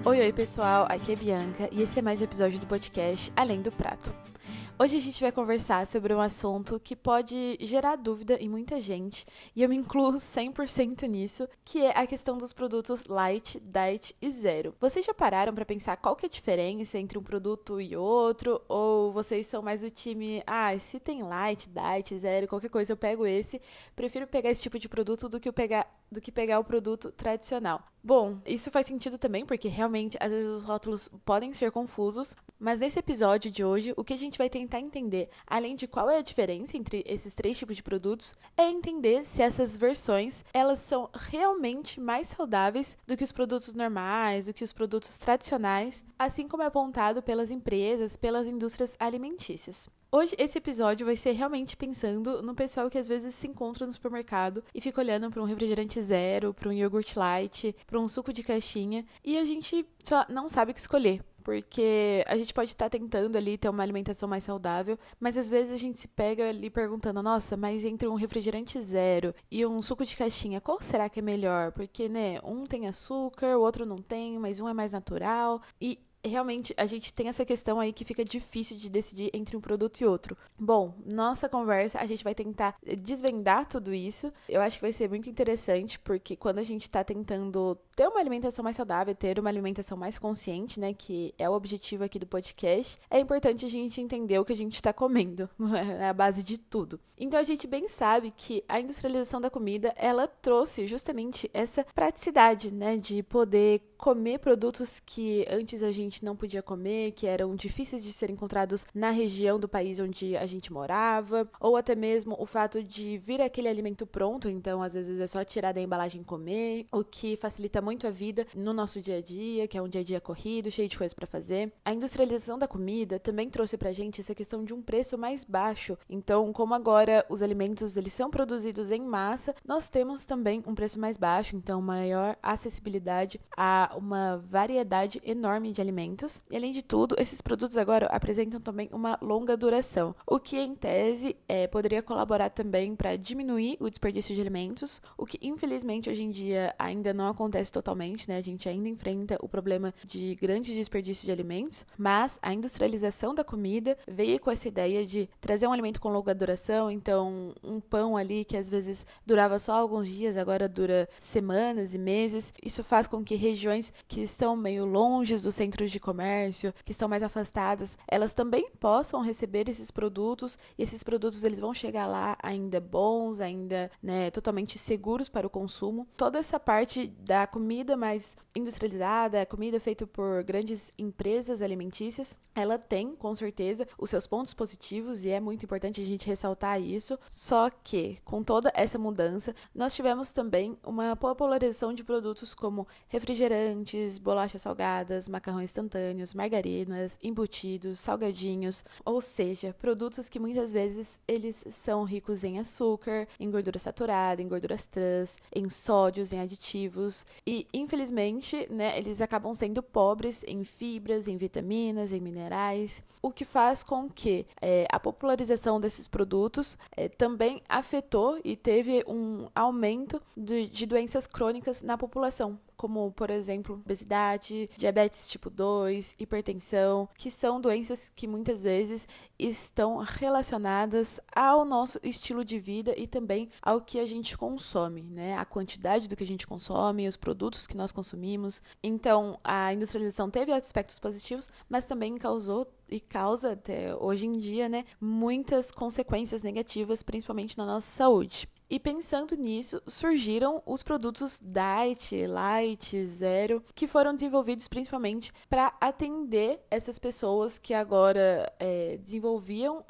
Oi, pessoal, aqui é Bianca e esse é mais um episódio do podcast Além do Prato. Hoje a gente vai conversar sobre um assunto que pode gerar dúvida em muita gente, e eu me incluo 100% nisso, que é a questão dos produtos light, diet e zero. Vocês já pararam para pensar qual que é a diferença entre um produto e outro? Ou vocês são mais do time, se tem light, diet, zero, qualquer coisa eu pego esse, prefiro pegar esse tipo de produto do que pegar o produto tradicional. Bom, isso faz sentido também, porque realmente às vezes os rótulos podem ser confusos, mas nesse episódio de hoje, o que a gente vai tentar entender, além de qual é a diferença entre esses três tipos de produtos, é entender se essas versões, elas são realmente mais saudáveis do que os produtos normais, do que os produtos tradicionais, assim como é apontado pelas empresas, pelas indústrias alimentícias. Hoje, esse episódio vai ser realmente pensando no pessoal que às vezes se encontra no supermercado e fica olhando para um refrigerante zero, para um iogurte light, para um suco de caixinha, e a gente só não sabe o que escolher. Porque a gente pode estar tentando ali ter uma alimentação mais saudável, mas às vezes a gente se pega ali perguntando, nossa, mas entre um refrigerante zero e um suco de caixinha, qual será que é melhor? Porque, né, um tem açúcar, o outro não tem, mas um é mais natural. E realmente a gente tem essa questão aí que fica difícil de decidir entre um produto e outro. Bom, nossa conversa a gente vai tentar desvendar tudo isso. Eu acho que vai ser muito interessante, porque quando a gente tá tentando ter uma alimentação mais saudável, ter uma alimentação mais consciente, né, que é o objetivo aqui do podcast, é importante a gente entender o que a gente está comendo, é a base de tudo. Então a gente bem sabe que a industrialização da comida, ela trouxe justamente essa praticidade, né, de poder comer produtos que antes a gente não podia comer, que eram difíceis de ser encontrados na região do país onde a gente morava, ou até mesmo o fato de vir aquele alimento pronto, então às vezes é só tirar da embalagem e comer, o que facilita muito a vida no nosso dia a dia, que é um dia a dia corrido, cheio de coisas para fazer. A industrialização da comida também trouxe pra gente essa questão de um preço mais baixo. Então, como agora os alimentos eles são produzidos em massa, nós temos também um preço mais baixo, então maior acessibilidade a uma variedade enorme de alimentos. E além de tudo, esses produtos agora apresentam também uma longa duração, o que em tese poderia colaborar também para diminuir o desperdício de alimentos, o que infelizmente hoje em dia ainda não acontece totalmente, né? A gente ainda enfrenta o problema de grande desperdício de alimentos, mas a industrialização da comida veio com essa ideia de trazer um alimento com longa duração, então um pão ali que às vezes durava só alguns dias, agora dura semanas e meses. Isso faz com que regiões que estão meio longe dos centros de comércio, que estão mais afastadas, elas também possam receber esses produtos, e esses produtos eles vão chegar lá ainda bons, ainda, né, totalmente seguros para o consumo. Toda essa parte da comida mais industrializada, a comida feita por grandes empresas alimentícias, ela tem, com certeza, os seus pontos positivos, e é muito importante a gente ressaltar isso. Só que, com toda essa mudança, nós tivemos também uma popularização de produtos como refrigerantes, bolachas salgadas, macarrões instantâneos, margarinas, embutidos, salgadinhos, ou seja, produtos que muitas vezes eles são ricos em açúcar, em gordura saturada, em gorduras trans, em sódios, em aditivos, e infelizmente, né, eles acabam sendo pobres em fibras, em vitaminas, em minerais, o que faz com que a popularização desses produtos também afetou e teve um aumento de doenças crônicas na população, como, por exemplo, obesidade, diabetes tipo 2, hipertensão, que são doenças que muitas vezes estão relacionadas ao nosso estilo de vida e também ao que a gente consome, né? A quantidade do que a gente consome, os produtos que nós consumimos. Então, a industrialização teve aspectos positivos, mas também causou e causa até hoje em dia, né, muitas consequências negativas, principalmente na nossa saúde. E pensando nisso, surgiram os produtos diet, light, zero, que foram desenvolvidos principalmente para atender essas pessoas que agora desenvolviam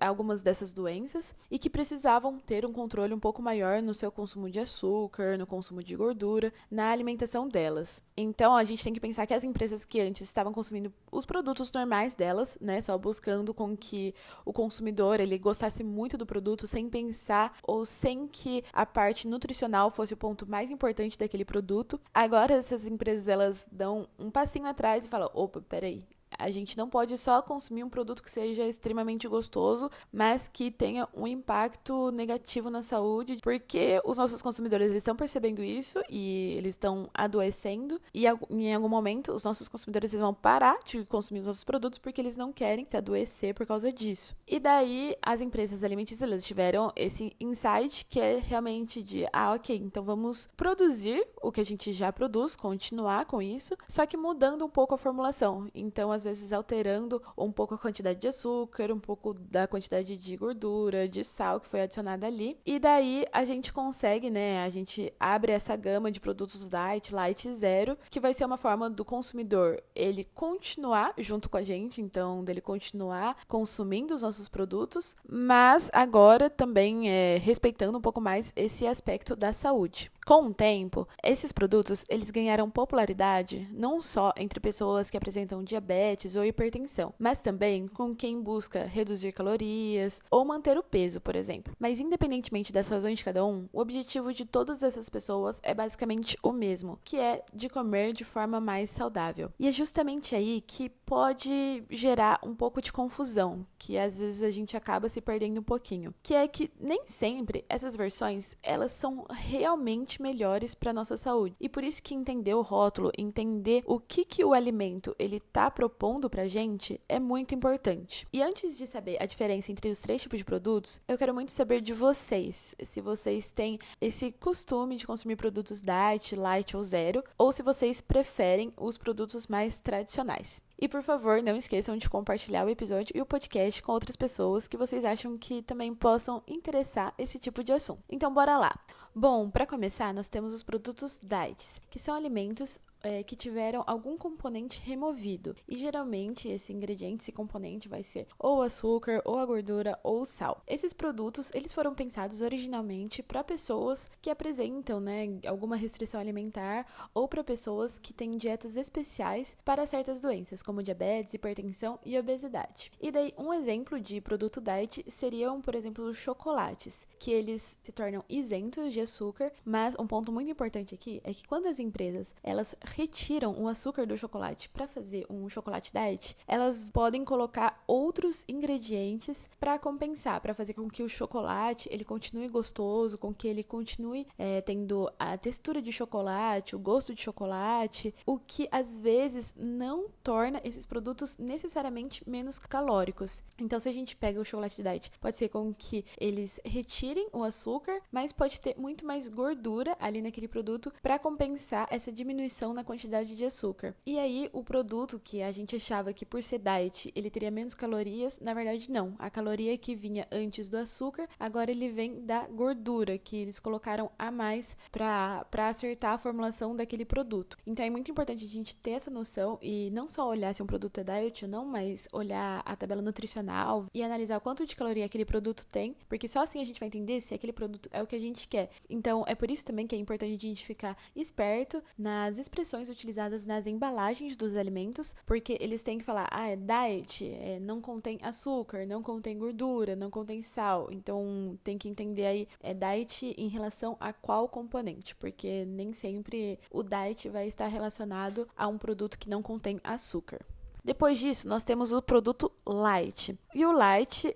algumas dessas doenças e que precisavam ter um controle um pouco maior no seu consumo de açúcar, no consumo de gordura, na alimentação delas. Então, a gente tem que pensar que as empresas que antes estavam consumindo os produtos normais delas, né, só buscando com que o consumidor ele gostasse muito do produto sem pensar ou sem que a parte nutricional fosse o ponto mais importante daquele produto. Agora essas empresas elas dão um passinho atrás e falam, opa, peraí, A gente não pode só consumir um produto que seja extremamente gostoso, mas que tenha um impacto negativo na saúde, porque os nossos consumidores eles estão percebendo isso e eles estão adoecendo, e em algum momento os nossos consumidores eles vão parar de consumir os nossos produtos porque eles não querem se adoecer por causa disso. E daí as empresas alimentícias elas tiveram esse insight que é realmente de, ok, então vamos produzir o que a gente já produz, continuar com isso, só que mudando um pouco a formulação. Então, às vezes, alterando um pouco a quantidade de açúcar, um pouco da quantidade de gordura, de sal que foi adicionada ali. E daí a gente consegue, né? A gente abre essa gama de produtos light, light zero, que vai ser uma forma do consumidor ele continuar junto com a gente, então dele continuar consumindo os nossos produtos, mas agora também respeitando um pouco mais esse aspecto da saúde. Com o tempo, esses produtos eles ganharam popularidade não só entre pessoas que apresentam diabetes ou hipertensão, mas também com quem busca reduzir calorias ou manter o peso, por exemplo. Mas independentemente das razões de cada um, o objetivo de todas essas pessoas é basicamente o mesmo, que é de comer de forma mais saudável. E é justamente aí que pode gerar um pouco de confusão, que às vezes a gente acaba se perdendo um pouquinho, que é que nem sempre essas versões elas são realmente melhores para nossa saúde. E por isso que entender o rótulo, entender o que o alimento ele tá propondo pra gente é muito importante. E antes de saber a diferença entre os 3 tipos de produtos, eu quero muito saber de vocês, se vocês têm esse costume de consumir produtos diet, light ou zero, ou se vocês preferem os produtos mais tradicionais. E por favor, não esqueçam de compartilhar o episódio e o podcast com outras pessoas que vocês acham que também possam interessar esse tipo de assunto. Então, bora lá! Bom, para começar, nós temos os produtos diets, que são alimentos que tiveram algum componente removido. E geralmente esse ingrediente, esse componente vai ser ou o açúcar, ou a gordura, ou o sal. Esses produtos, eles foram pensados originalmente para pessoas que apresentam, né, alguma restrição alimentar ou para pessoas que têm dietas especiais para certas doenças, como diabetes, hipertensão e obesidade. E daí, um exemplo de produto diet seriam, por exemplo, os chocolates, que eles se tornam isentos de açúcar, mas um ponto muito importante aqui é que quando as empresas, elas retiram o açúcar do chocolate para fazer um chocolate diet, elas podem colocar outros ingredientes para compensar, para fazer com que o chocolate ele continue gostoso, com que ele continue tendo a textura de chocolate, o gosto de chocolate, o que às vezes não torna esses produtos necessariamente menos calóricos. Então, se a gente pega o chocolate diet, pode ser com que eles retirem o açúcar, mas pode ter muito mais gordura ali naquele produto para compensar essa diminuição na quantidade de açúcar. E aí, o produto que a gente achava que por ser diet ele teria menos calorias, na verdade não. A caloria que vinha antes do açúcar, agora ele vem da gordura, que eles colocaram a mais para acertar a formulação daquele produto. Então é muito importante a gente ter essa noção e não só olhar se um produto é diet ou não, mas olhar a tabela nutricional e analisar o quanto de caloria aquele produto tem, porque só assim a gente vai entender se aquele produto é o que a gente quer. Então é por isso também que é importante a gente ficar esperto nas expressões utilizadas nas embalagens dos alimentos, porque eles têm que falar, é diet, não contém açúcar, não contém gordura, não contém sal. Então tem que entender aí, diet em relação a qual componente, porque nem sempre o diet vai estar relacionado a um produto que não contém açúcar. Depois disso, nós temos o produto light. E o light,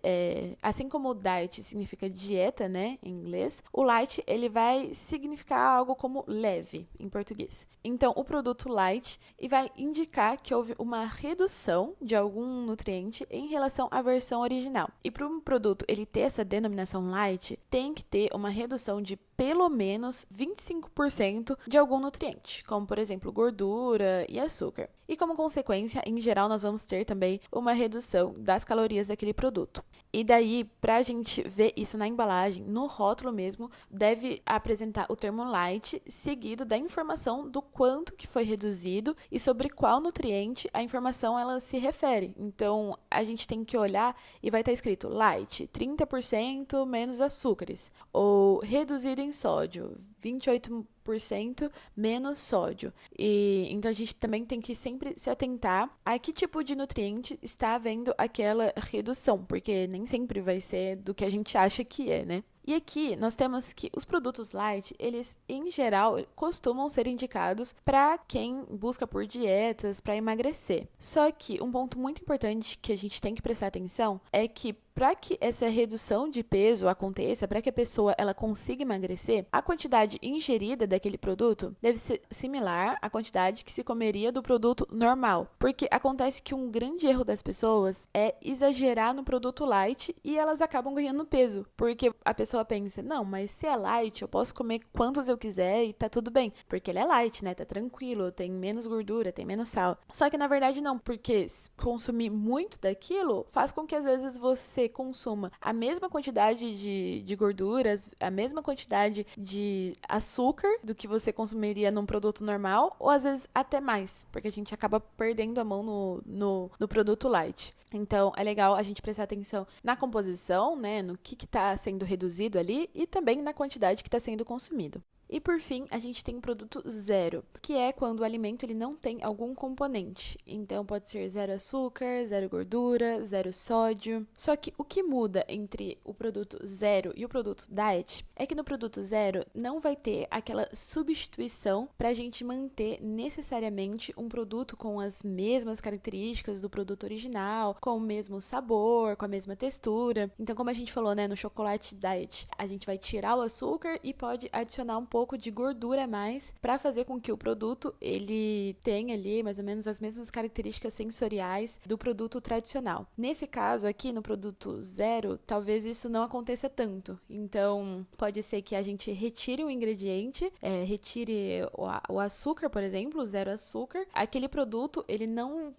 assim como o diet significa dieta, né, em inglês, o light ele vai significar algo como leve, em português. Então, o produto light vai indicar que houve uma redução de algum nutriente em relação à versão original. E para um produto ele ter essa denominação light, tem que ter uma redução de pelo menos 25% de algum nutriente, como por exemplo gordura e açúcar. E como consequência, em geral, nós vamos ter também uma redução das calorias daquele produto. E daí, para a gente ver isso na embalagem, no rótulo mesmo, deve apresentar o termo light, seguido da informação do quanto que foi reduzido e sobre qual nutriente a informação ela se refere. Então, a gente tem que olhar e vai estar escrito light, 30% menos açúcares, ou reduzido em sódio, 28% menos sódio. E então a gente também tem que sempre se atentar a que tipo de nutriente está havendo aquela redução, porque nem sempre vai ser do que a gente acha que é, né? E aqui nós temos que os produtos light, eles em geral costumam ser indicados para quem busca por dietas, para emagrecer. Só que um ponto muito importante que a gente tem que prestar atenção é que para que essa redução de peso aconteça, para que a pessoa ela consiga emagrecer, a quantidade ingerida daquele produto deve ser similar à quantidade que se comeria do produto normal. Porque acontece que um grande erro das pessoas é exagerar no produto light e elas acabam ganhando peso. Porque a pessoa pensa, não, mas se é light, eu posso comer quantos eu quiser e tá tudo bem. Porque ele é light, né? Tá tranquilo, tem menos gordura, tem menos sal. Só que na verdade não, porque consumir muito daquilo faz com que às vezes você consuma a mesma quantidade de gorduras, a mesma quantidade de açúcar do que você consumiria num produto normal, ou às vezes até mais, porque a gente acaba perdendo a mão no produto light. Então, é legal a gente prestar atenção na composição, né, no que está sendo reduzido ali e também na quantidade que está sendo consumido. E por fim, a gente tem o produto zero, que é quando o alimento ele não tem algum componente. Então pode ser zero açúcar, zero gordura, zero sódio. Só que o que muda entre o produto zero e o produto diet é que no produto zero não vai ter aquela substituição para a gente manter necessariamente um produto com as mesmas características do produto original, com o mesmo sabor, com a mesma textura. Então, como a gente falou, né, no chocolate diet, a gente vai tirar o açúcar e pode adicionar um pouco de gordura a mais para fazer com que o produto ele tenha ali mais ou menos as mesmas características sensoriais do produto tradicional. Nesse caso aqui no produto zero, talvez isso não aconteça tanto. Então pode ser que a gente retire o ingrediente, retire o açúcar, por exemplo, zero açúcar. Aquele produto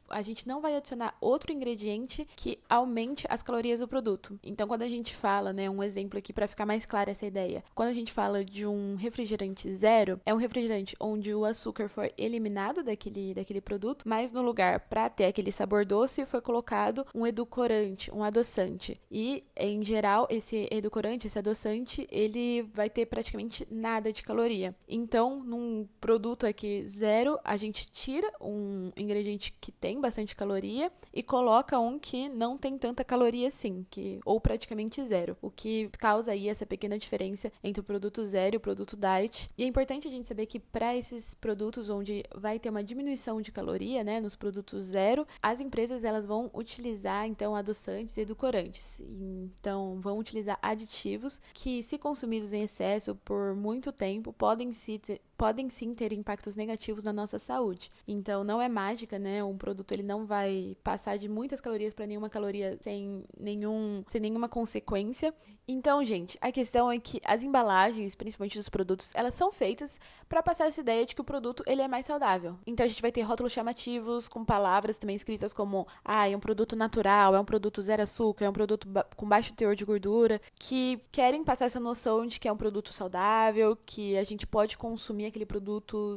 a gente não vai adicionar outro ingrediente que aumente as calorias do produto. Então quando a gente fala, né, um exemplo aqui para ficar mais clara essa ideia, quando a gente fala de um refrigerante zero, é um refrigerante onde o açúcar foi eliminado daquele produto, mas no lugar para ter aquele sabor doce foi colocado um edulcorante, um adoçante. E em geral esse edulcorante, esse adoçante, ele vai ter praticamente nada de caloria. Então, num produto aqui zero, a gente tira um ingrediente que tem bastante caloria e coloca um que não tem tanta caloria assim, ou praticamente zero, o que causa aí essa pequena diferença entre o produto zero e o produto diet. E é importante a gente saber que para esses produtos onde vai ter uma diminuição de caloria, né, nos produtos zero, as empresas elas vão utilizar então adoçantes e edulcorantes. Então vão utilizar aditivos que, se consumidos em excesso por muito tempo, podem sim ter impactos negativos na nossa saúde. Então não é mágica, né? Um produto ele não vai passar de muitas calorias para nenhuma caloria sem nenhuma consequência. Então, gente, a questão é que as embalagens, principalmente dos produtos, elas são feitas para passar essa ideia de que o produto ele é mais saudável. Então a gente vai ter rótulos chamativos com palavras também escritas como é um produto natural, é um produto zero açúcar, é um produto com baixo teor de gordura, que querem passar essa noção de que é um produto saudável, que a gente pode consumir aquele produto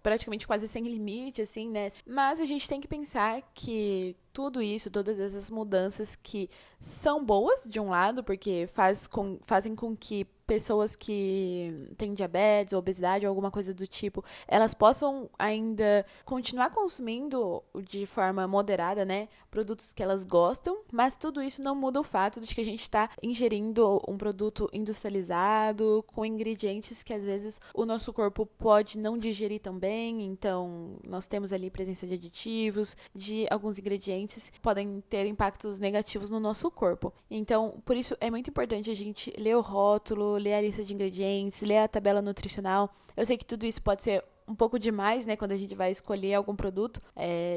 praticamente quase sem limite, assim, né? Mas a gente tem que pensar que tudo isso, todas essas mudanças que são boas de um lado, porque fazem com que pessoas que têm diabetes ou obesidade ou alguma coisa do tipo, elas possam ainda continuar consumindo de forma moderada, né, produtos que elas gostam, mas tudo isso não muda o fato de que a gente está ingerindo um produto industrializado, com ingredientes que às vezes o nosso corpo pode não digerir tão bem. Então nós temos ali presença de aditivos, de alguns ingredientes que podem ter impactos negativos no nosso corpo. Então, por isso é muito importante a gente ler o rótulo, ler a lista de ingredientes, ler a tabela nutricional. Eu sei que tudo isso pode ser um pouco demais, né, quando a gente vai escolher algum produto,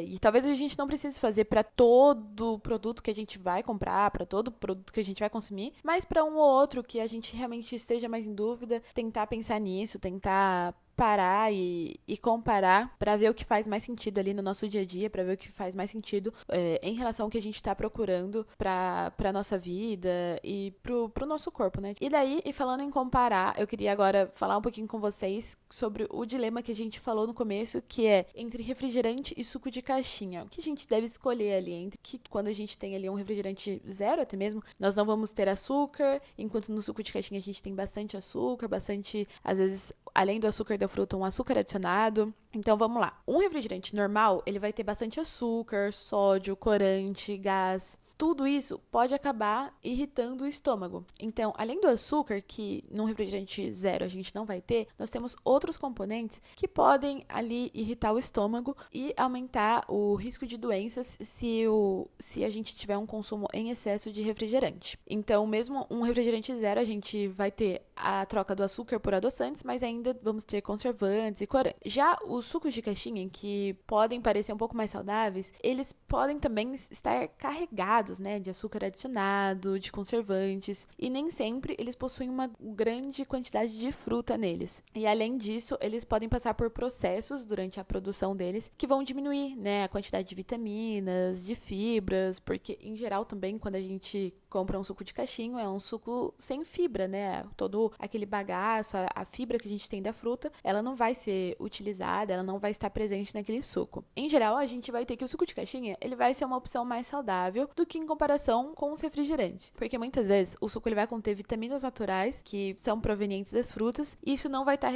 e talvez a gente não precise fazer para todo produto que a gente vai comprar, para todo produto que a gente vai consumir, mas para um ou outro que a gente realmente esteja mais em dúvida, tentar pensar nisso, tentar parar e comparar para ver o que faz mais sentido ali no nosso dia a dia, para ver o que faz mais sentido em relação ao que a gente tá procurando pra nossa vida e pro nosso corpo, né? E daí, e falando em comparar, eu queria agora falar um pouquinho com vocês sobre o dilema que a gente falou no começo, que é entre refrigerante e suco de caixinha. O que a gente deve escolher ali entre que quando a gente tem ali um refrigerante zero até mesmo, nós não vamos ter açúcar, enquanto no suco de caixinha a gente tem bastante açúcar, bastante, às vezes, além do açúcar da fruta, um açúcar adicionado. Então vamos lá. Um refrigerante normal, ele vai ter bastante açúcar, sódio, corante, gás. Tudo isso pode acabar irritando o estômago. Então, além do açúcar, que num refrigerante zero a gente não vai ter, nós temos outros componentes que podem ali irritar o estômago e aumentar o risco de doenças se a gente tiver um consumo em excesso de refrigerante. Então, mesmo um refrigerante zero, a gente vai ter a troca do açúcar por adoçantes, mas ainda vamos ter conservantes e corantes. Já os sucos de caixinha, que podem parecer um pouco mais saudáveis, eles podem também estar carregados, né, de açúcar adicionado, de conservantes, e nem sempre eles possuem uma grande quantidade de fruta neles. E além disso, eles podem passar por processos durante a produção deles que vão diminuir, né, a quantidade de vitaminas, de fibras, porque em geral também quando a gente compra um suco de caixinha é um suco sem fibra, né? Todo aquele bagaço, a fibra que a gente tem da fruta, ela não vai ser utilizada, ela não vai estar presente naquele suco. Em geral, a gente vai ter que o suco de caixinha, ele vai ser uma opção mais saudável do que em comparação com os refrigerantes. Porque muitas vezes o suco ele vai conter vitaminas naturais que são provenientes das frutas e isso não vai estar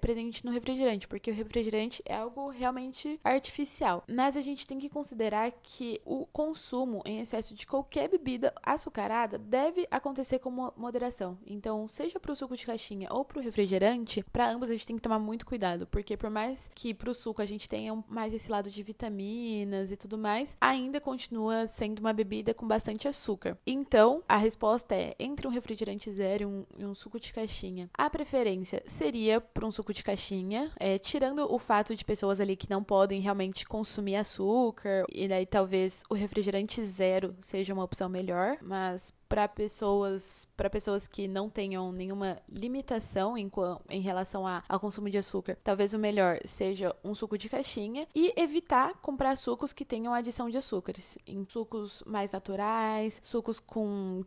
presente no refrigerante, porque o refrigerante é algo realmente artificial. Mas a gente tem que considerar que o consumo em excesso de qualquer bebida açucarada deve acontecer com moderação. Então, seja para o suco de caixinha ou para o refrigerante, para ambos a gente tem que tomar muito cuidado, porque por mais que para o suco a gente tenha mais esse lado de vitaminas e tudo mais, ainda continua sendo uma bebida com bastante açúcar. Então, a resposta é entre um refrigerante zero e um suco de caixinha. A preferência seria para um suco de caixinha, tirando o fato de pessoas ali que não podem realmente consumir açúcar, e daí talvez o refrigerante zero seja uma opção melhor, mas para pessoas que não tenham nenhuma limitação em relação ao consumo de açúcar, talvez o melhor seja um suco de caixinha e evitar comprar sucos que tenham adição de açúcares. Em sucos mais naturais, sucos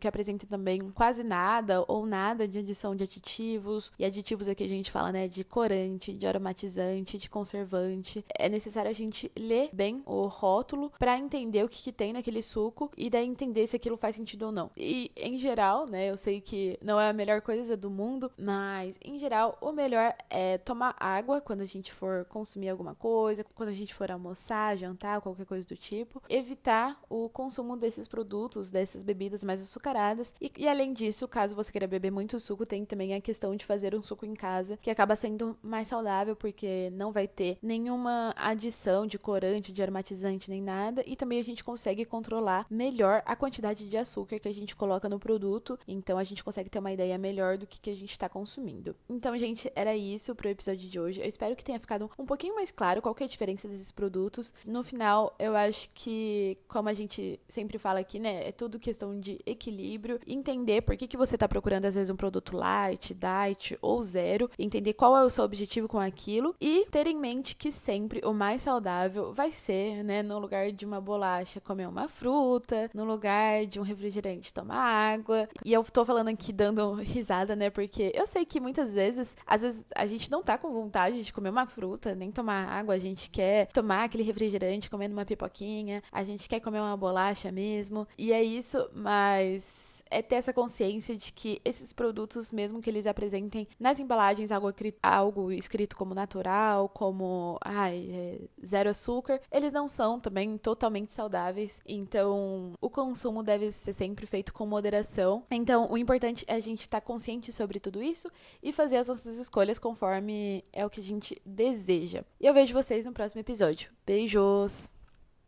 que apresentem também quase nada ou nada de adição de aditivos. E aditivos aqui a gente fala, né, de corante, de aromatizante, de conservante. É necessário a gente ler bem o rótulo para entender o que tem naquele suco e daí entender se aquilo faz sentido ou não. E, em geral, né, eu sei que não é a melhor coisa do mundo, mas, em geral, o melhor é tomar água quando a gente for consumir alguma coisa, quando a gente for almoçar, jantar, qualquer coisa do tipo. Evitar o consumo desses produtos, dessas bebidas mais açucaradas. E, além disso, caso você queira beber muito suco, tem também a questão de fazer um suco em casa, que acaba sendo mais saudável, porque não vai ter nenhuma adição de corante, de aromatizante, nem nada. E também a gente consegue controlar melhor a quantidade de açúcar que a gente coloca no produto, então a gente consegue ter uma ideia melhor do que a gente está consumindo. Então, gente, era isso pro episódio de hoje. Eu espero que tenha ficado um pouquinho mais claro qual que é a diferença desses produtos. No final, eu acho que, como a gente sempre fala aqui, né, é tudo questão de equilíbrio, entender por que você tá procurando, às vezes, um produto light, diet ou zero, entender qual é o seu objetivo com aquilo e ter em mente que sempre o mais saudável vai ser, né, no lugar de uma bolacha, comer uma fruta, no lugar de um refrigerante, tomar água. E eu tô falando aqui dando risada, né? Porque eu sei que muitas vezes, às vezes a gente não tá com vontade de comer uma fruta, nem tomar água, a gente quer tomar aquele refrigerante comendo uma pipoquinha, a gente quer comer uma bolacha mesmo. E é isso, mas é ter essa consciência de que esses produtos, mesmo que eles apresentem nas embalagens algo escrito como natural, como zero açúcar, eles não são também totalmente saudáveis. Então, o consumo deve ser sempre feito com moderação. Então, o importante é a gente estar consciente sobre tudo isso e fazer as nossas escolhas conforme é o que a gente deseja. E eu vejo vocês no próximo episódio. Beijos!